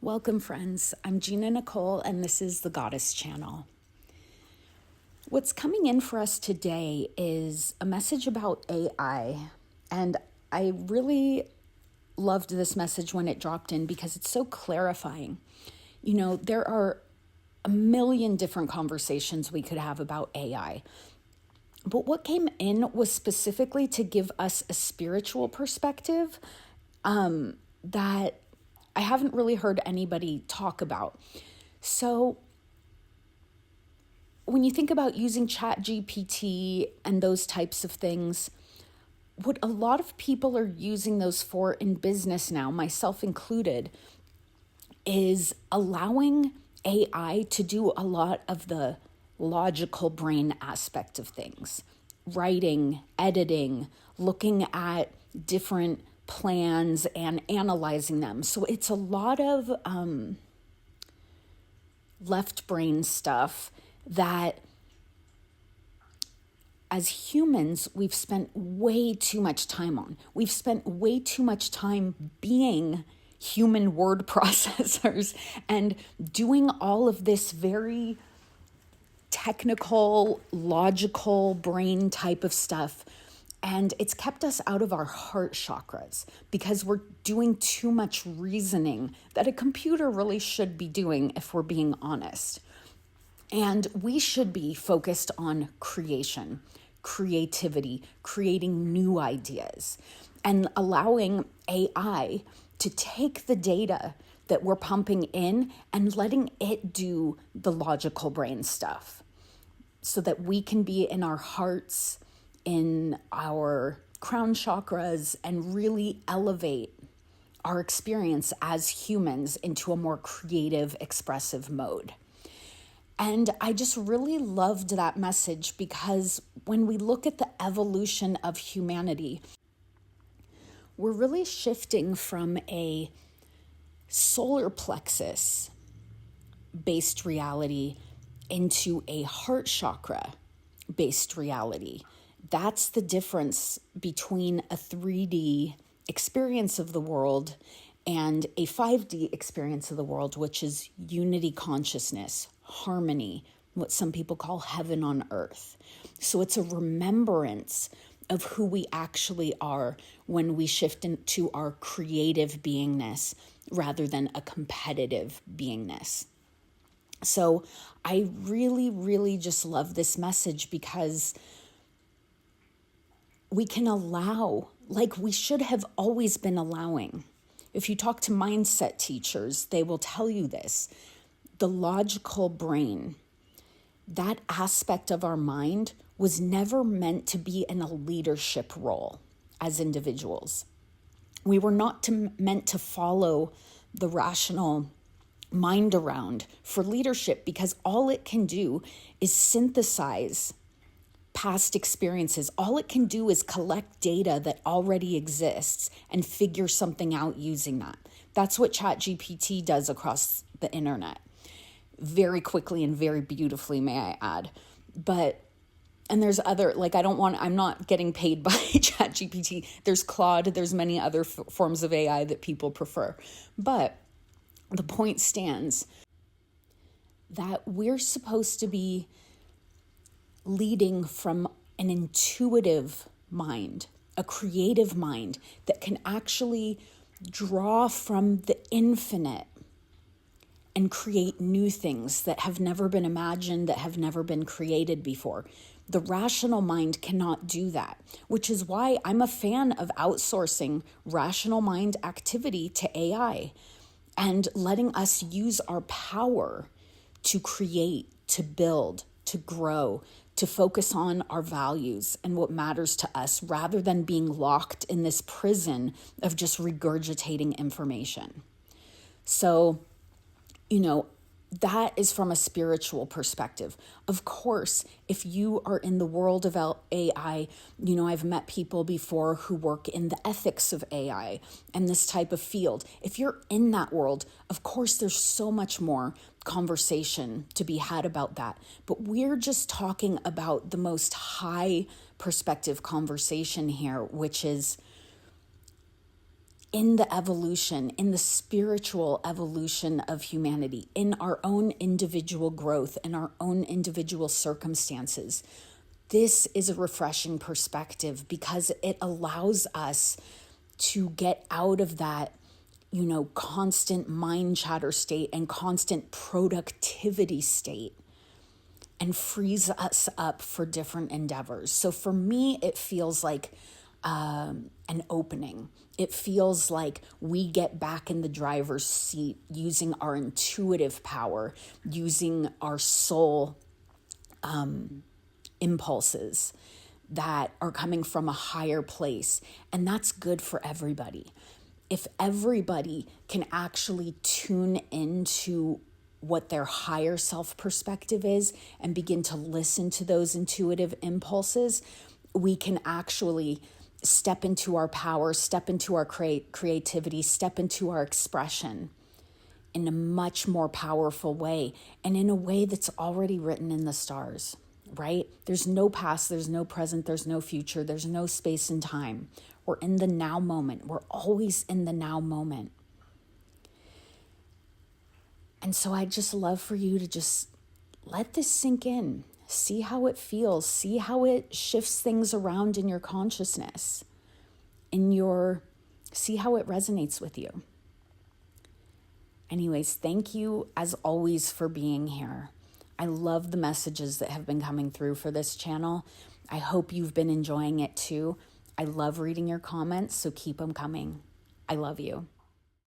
Welcome, friends. I'm Gina Nicole, and this is the Goddess Channel. What's coming in for us today is a message about AI, and I really loved this message when it dropped in because it's so clarifying. You know, there are a million different conversations we could have about AI, but what came in was specifically to give us a spiritual perspective that I haven't really heard anybody talk about. So when you think about using ChatGPT and those types of things, what a lot of people are using those for in business now, myself included, is allowing AI to do a lot of the logical brain aspect of things. Writing, editing, looking at different plans and analyzing them. So it's a lot of left brain stuff that as humans, we've spent way too much time on. We've spent way too much time being human word processors and doing all of this very technical, logical brain type of stuff. And it's kept us out of our heart chakras because we're doing too much reasoning that a computer really should be doing if we're being honest. And we should be focused on creation, creativity, creating new ideas, and allowing AI to take the data that we're pumping in and letting it do the logical brain stuff so that we can be in our hearts, in our crown chakras, and really elevate our experience as humans into a more creative, expressive mode. And I just really loved that message because when we look at the evolution of humanity, we're really shifting from a solar plexus based reality into a heart chakra based reality. That's the difference between a 3D experience of the world and a 5D experience of the world, which is unity consciousness, harmony, what some people call heaven on earth. So it's a remembrance of who we actually are when we shift into our creative beingness rather than a competitive beingness. So I really, really just love this message because we can allow, like we should have always been allowing. If you talk to mindset teachers, they will tell you this. The logical brain, that aspect of our mind was never meant to be in a leadership role as individuals. We were not meant to follow the rational mind around for leadership because all it can do is synthesize past experiences. All it can do is collect data that already exists and figure something out using that. That's what ChatGPT does across the internet. Very quickly and very beautifully, may I add. And there's other, I'm not getting paid by ChatGPT. There's Claude, there's many other forms of AI that people prefer. But the point stands that we're supposed to be leading from an intuitive mind, a creative mind that can actually draw from the infinite and create new things that have never been imagined, that have never been created before. The rational mind cannot do that, which is why I'm a fan of outsourcing rational mind activity to AI and letting us use our power to create, to build, to grow, to focus on our values and what matters to us rather than being locked in this prison of just regurgitating information. So, that is from a spiritual perspective. Of course, if you are in the world of AI, I've met people before who work in the ethics of AI and this type of field. If you're in that world, of course, there's so much more conversation to be had about that. But we're just talking about the most high perspective conversation here, which is in the evolution, in the spiritual evolution of humanity, in our own individual growth, in our own individual circumstances. This is a refreshing perspective because it allows us to get out of that, constant mind chatter state and constant productivity state, and frees us up for different endeavors. So for me, it feels like an opening. It feels like we get back in the driver's seat using our intuitive power, using our soul impulses that are coming from a higher place. And that's good for everybody. If everybody can actually tune into what their higher self perspective is and begin to listen to those intuitive impulses, we can actually step into our power, step into our creativity, step into our expression in a much more powerful way, and in a way that's already written in the stars, right? There's no past, there's no present, there's no future, there's no space and time. We're in the now moment. We're always in the now moment. And so I'd just love for you to just let this sink in. See how it feels. See how it shifts things around in your consciousness. See how it resonates with you. Anyways, thank you as always for being here. I love the messages that have been coming through for this channel. I hope you've been enjoying it too. I love reading your comments, so keep them coming. I love you.